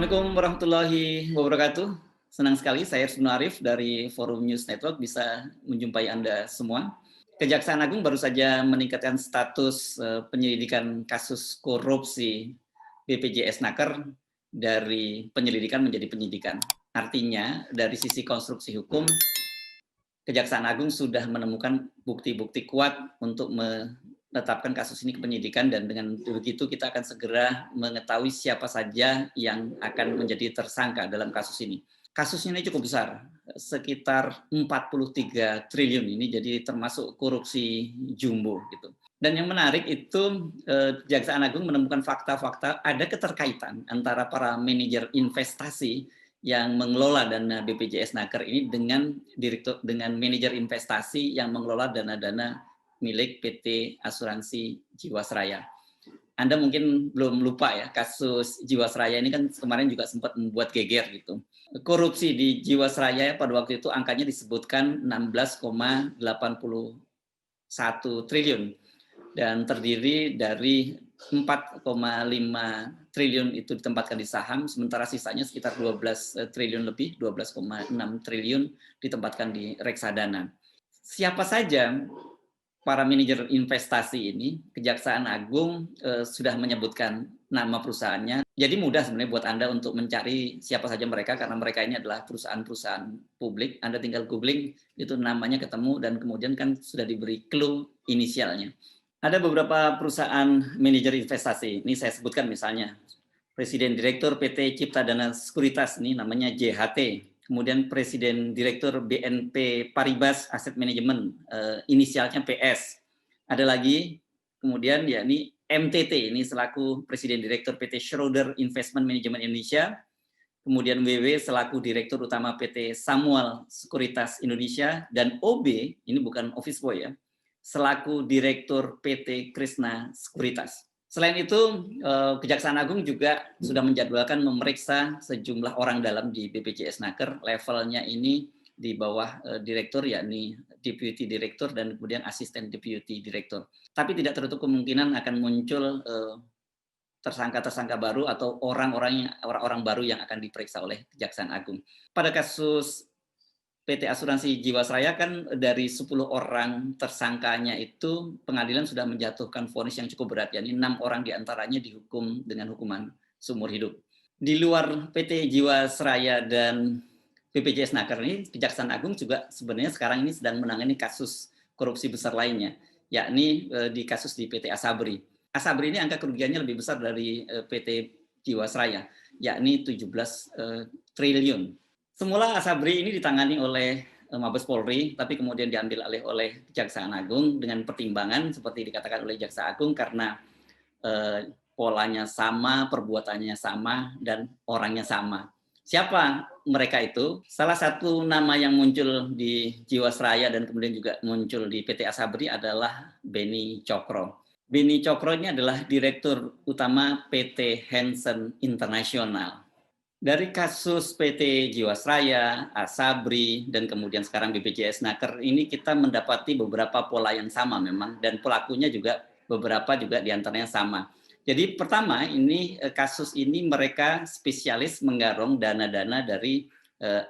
Assalamualaikum warahmatullahi wabarakatuh. Senang sekali saya Rusno Arif dari Forum News Network bisa menjumpai Anda semua. Kejaksaan Agung baru saja meningkatkan status penyelidikan kasus korupsi BPJS Naker dari penyelidikan menjadi penyidikan. Artinya dari sisi konstruksi hukum, Kejaksaan Agung sudah menemukan bukti-bukti kuat untuk menetapkan kasus ini ke penyidikan, dan dengan begitu kita akan segera mengetahui siapa saja yang akan menjadi tersangka dalam kasus ini. Kasusnya ini cukup besar, sekitar 43 triliun ini, jadi termasuk korupsi jumbo gitu. Dan yang menarik itu Kejaksaan Agung menemukan fakta-fakta ada keterkaitan antara para manajer investasi yang mengelola dana BPJS Naker ini dengan manajer investasi yang mengelola dana-dana milik PT Asuransi Jiwasraya. Anda mungkin belum lupa ya, kasus Jiwasraya ini kan kemarin juga sempat membuat geger gitu. Korupsi di Jiwasraya pada waktu itu angkanya disebutkan 16,81 triliun dan terdiri dari 4,5 triliun itu ditempatkan di saham, sementara sisanya sekitar 12 triliun lebih, 12,6 triliun ditempatkan di reksadana. Siapa saja para manajer investasi ini? Kejaksaan Agung sudah menyebutkan nama perusahaannya. Jadi mudah sebenarnya buat Anda untuk mencari siapa saja mereka, karena mereka ini adalah perusahaan-perusahaan publik. Anda tinggal googling, itu namanya ketemu, dan kemudian kan sudah diberi clue inisialnya. Ada beberapa perusahaan manajer investasi, ini saya sebutkan misalnya, Presiden Direktur PT Cipta Dana Sekuritas, ini namanya JHT, kemudian Presiden Direktur BNP Paribas Asset Management, inisialnya PS. Ada lagi, kemudian yakni MTT, ini selaku Presiden Direktur PT Schroeder Investment Management Indonesia, kemudian WW selaku Direktur Utama PT Samuel Sekuritas Indonesia, dan OB, ini bukan office boy ya, selaku Direktur PT Krishna Sekuritas. Selain itu, Kejaksaan Agung juga sudah menjadwalkan memeriksa sejumlah orang dalam di BPJS Naker. Levelnya ini di bawah direktur, yakni deputy direktur dan kemudian asisten deputy direktur. Tapi tidak tertutup kemungkinan akan muncul tersangka-tersangka baru atau orang-orang baru yang akan diperiksa oleh Kejaksaan Agung. Pada kasus PT Asuransi Jiwasraya kan dari 10 orang tersangkanya itu pengadilan sudah menjatuhkan vonis yang cukup berat, yakni 6 orang diantaranya dihukum dengan hukuman seumur hidup. Di luar PT Jiwasraya dan BPJS Naker ini, Kejaksaan Agung juga sebenarnya sekarang ini sedang menangani kasus korupsi besar lainnya, yakni di kasus di PT Asabri. Asabri ini angka kerugiannya lebih besar dari PT Jiwasraya, yakni 17 triliun. Semula Asabri ini ditangani oleh Mabes Polri, tapi kemudian diambil alih oleh Kejaksaan Agung dengan pertimbangan seperti dikatakan oleh Jaksa Agung karena polanya sama, perbuatannya sama, dan orangnya sama. Siapa mereka itu? Salah satu nama yang muncul di Jiwasraya dan kemudian juga muncul di PT Asabri adalah Beni Cokro. Beni Cokro ini adalah Direktur Utama PT Hansen International. Dari kasus PT Jiwasraya, Asabri, dan kemudian sekarang BPJS Naker ini kita mendapati beberapa pola yang sama memang, dan pelakunya juga beberapa juga diantaranya sama. Jadi pertama ini kasus ini mereka spesialis menggarong dana-dana dari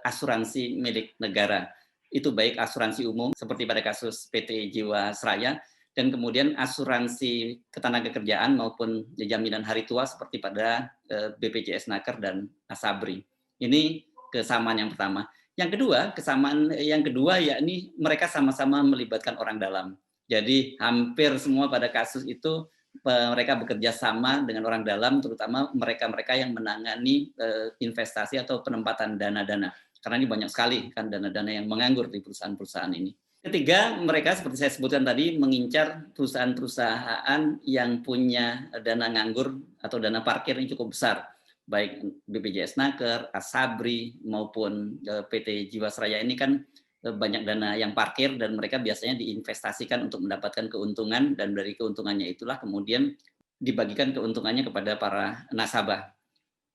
asuransi milik negara. Itu baik asuransi umum seperti pada kasus PT Jiwasraya, dan kemudian asuransi ketenagakerjaan maupun jaminan hari tua seperti pada BPJS Naker dan Asabri. Ini kesamaan yang pertama. Yang kedua, kesamaan yang kedua yakni mereka sama-sama melibatkan orang dalam. Jadi hampir semua pada kasus itu mereka bekerja sama dengan orang dalam, terutama mereka-mereka yang menangani investasi atau penempatan dana-dana. Karena ini banyak sekali kan dana-dana yang menganggur di perusahaan-perusahaan ini. Ketiga, mereka seperti saya sebutkan tadi mengincar perusahaan-perusahaan yang punya dana nganggur atau dana parkir yang cukup besar, baik BPJS Naker, Asabri maupun PT Jiwasraya ini kan banyak dana yang parkir dan mereka biasanya diinvestasikan untuk mendapatkan keuntungan, dan dari keuntungannya itulah kemudian dibagikan keuntungannya kepada para nasabah.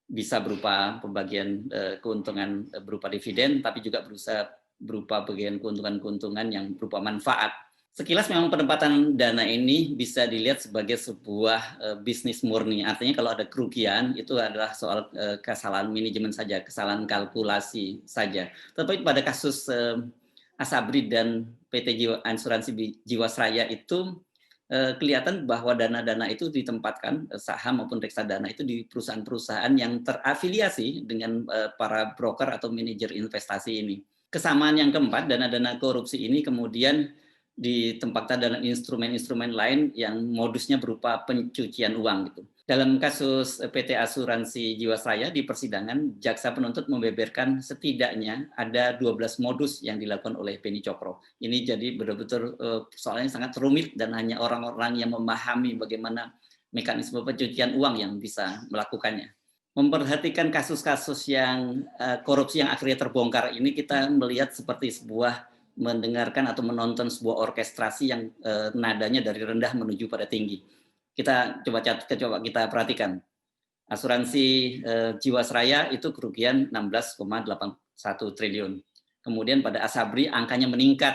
Bisa berupa pembagian keuntungan berupa dividen, tapi juga berupa bagian keuntungan-keuntungan yang berupa manfaat. Sekilas memang penempatan dana ini bisa dilihat sebagai sebuah bisnis murni. Artinya kalau ada kerugian itu adalah soal kesalahan manajemen saja, kesalahan kalkulasi saja. Tetapi pada kasus Asabri dan PT Asuransi Jiwasraya itu kelihatan bahwa dana-dana itu ditempatkan, saham maupun reksadana itu di perusahaan-perusahaan yang terafiliasi dengan para broker atau manajer investasi ini. Kesamaan yang keempat, dana-dana korupsi ini kemudian ditempatkan dalam instrumen-instrumen lain yang modusnya berupa pencucian uang gitu. Dalam kasus PT Asuransi Jiwasraya di persidangan, jaksa penuntut membeberkan setidaknya ada 12 modus yang dilakukan oleh Beni Cokro. Ini jadi betul-betul soalnya sangat rumit dan hanya orang-orang yang memahami bagaimana mekanisme pencucian uang yang bisa melakukannya. Memperhatikan kasus-kasus yang korupsi yang akhirnya terbongkar ini, kita melihat seperti mendengarkan atau menonton sebuah orkestrasi yang nadanya dari rendah menuju pada tinggi. Kita coba kita perhatikan. Asuransi Jiwasraya itu kerugian 16,81 triliun. Kemudian pada Asabri angkanya meningkat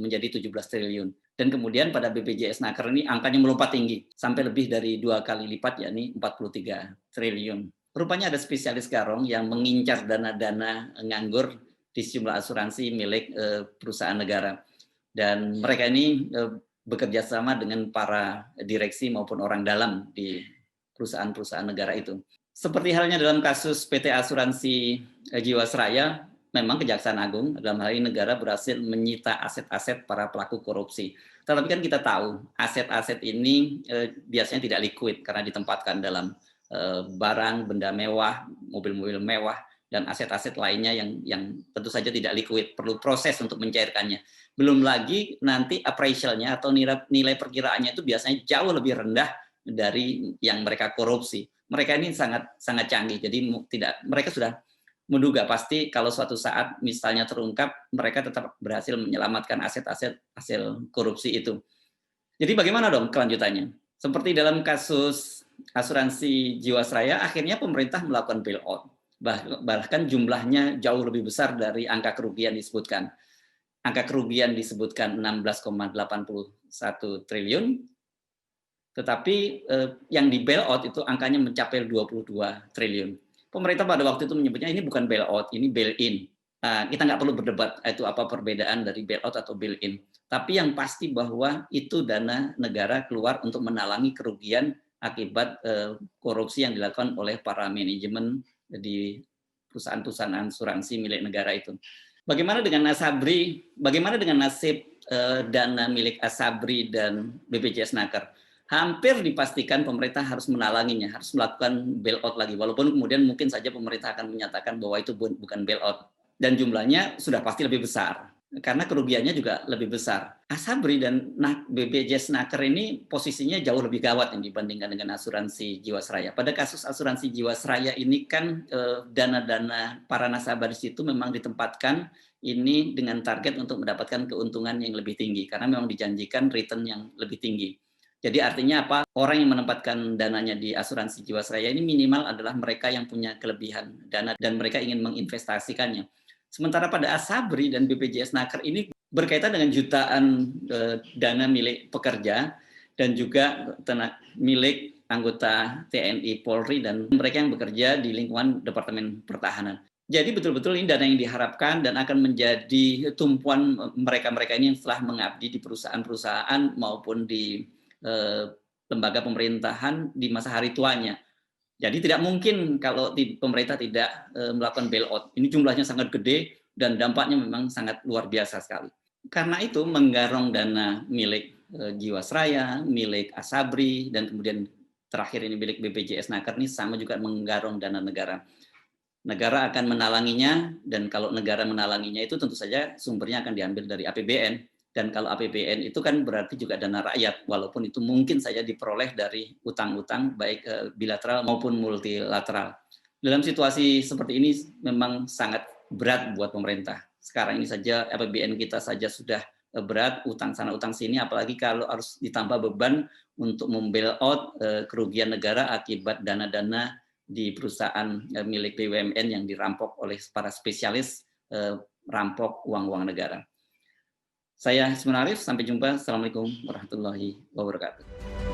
menjadi 17 triliun. Dan kemudian pada BPJS Naker ini angkanya melompat tinggi sampai lebih dari 2 kali lipat, yakni 43 triliun. Rupanya ada spesialis garong yang mengincar dana-dana nganggur di sejumlah asuransi milik perusahaan negara. Dan mereka ini bekerja sama dengan para direksi maupun orang dalam di perusahaan-perusahaan negara itu. Seperti halnya dalam kasus PT Asuransi Jiwasraya, memang Kejaksaan Agung dalam hal ini negara berhasil menyita aset-aset para pelaku korupsi. Tetapi kan kita tahu aset-aset ini biasanya tidak liquid karena ditempatkan dalam barang, benda mewah, mobil-mobil mewah, dan aset-aset lainnya yang tentu saja tidak liquid, perlu proses untuk mencairkannya. Belum lagi nanti appraisalnya atau nilai perkiraannya itu biasanya jauh lebih rendah dari yang mereka korupsi. Mereka ini sangat sangat canggih, jadi mereka sudah menduga pasti kalau suatu saat misalnya terungkap, mereka tetap berhasil menyelamatkan aset-aset hasil korupsi itu. Jadi bagaimana dong kelanjutannya? Seperti dalam kasus Asuransi Jiwasraya, akhirnya pemerintah melakukan bailout. Bahkan jumlahnya jauh lebih besar dari angka kerugian disebutkan. Angka kerugian disebutkan 16,81 triliun, tetapi yang di bailout itu angkanya mencapai 22 triliun. Pemerintah pada waktu itu menyebutnya ini bukan bailout, ini bail-in. Kita nggak perlu berdebat itu apa perbedaan dari bailout atau bail-in. Tapi yang pasti bahwa itu dana negara keluar untuk menalangi kerugian akibat korupsi yang dilakukan oleh para manajemen di perusahaan-perusahaan asuransi milik negara itu. Bagaimana dengan Asabri? Bagaimana dengan nasib dana milik Asabri dan BPJS Naker? Hampir dipastikan pemerintah harus menalanginya, harus melakukan bailout lagi. Walaupun kemudian mungkin saja pemerintah akan menyatakan bahwa itu bukan bailout. Dan jumlahnya sudah pasti lebih besar. Karena kerugiannya juga lebih besar. Asabri dan BPJS Naker ini posisinya jauh lebih gawat dibandingkan dengan asuransi Jiwasraya. Pada kasus asuransi Jiwasraya ini kan dana-dana para nasabah di situ memang ditempatkan ini dengan target untuk mendapatkan keuntungan yang lebih tinggi. Karena memang dijanjikan return yang lebih tinggi. Jadi artinya apa? Orang yang menempatkan dananya di asuransi Jiwasraya ini minimal adalah mereka yang punya kelebihan dana dan mereka ingin menginvestasikannya. Sementara pada Asabri dan BPJS Naker ini berkaitan dengan jutaan dana milik pekerja dan juga milik anggota TNI, Polri, dan mereka yang bekerja di lingkungan Departemen Pertahanan. Jadi betul-betul ini dana yang diharapkan dan akan menjadi tumpuan mereka-mereka ini yang telah mengabdi di perusahaan-perusahaan maupun di lembaga pemerintahan di masa hari tuanya. Jadi tidak mungkin kalau pemerintah tidak melakukan bailout. Ini jumlahnya sangat gede dan dampaknya memang sangat luar biasa sekali. Karena itu menggarong dana milik Jiwasraya, milik Asabri, dan kemudian terakhir ini milik BPJS Naker ini sama juga menggarong dana negara. Negara akan menalanginya, dan kalau negara menalanginya itu tentu saja sumbernya akan diambil dari APBN. Dan kalau APBN itu kan berarti juga dana rakyat, walaupun itu mungkin saja diperoleh dari utang-utang baik bilateral maupun multilateral. Dalam situasi seperti ini memang sangat berat buat pemerintah. Sekarang ini saja APBN kita saja sudah berat, utang sana utang sini, apalagi kalau harus ditambah beban untuk membailout kerugian negara akibat dana-dana di perusahaan milik BUMN yang dirampok oleh para spesialis rampok uang-uang negara. Saya Isman Arif, sampai jumpa. Assalamualaikum warahmatullahi wabarakatuh.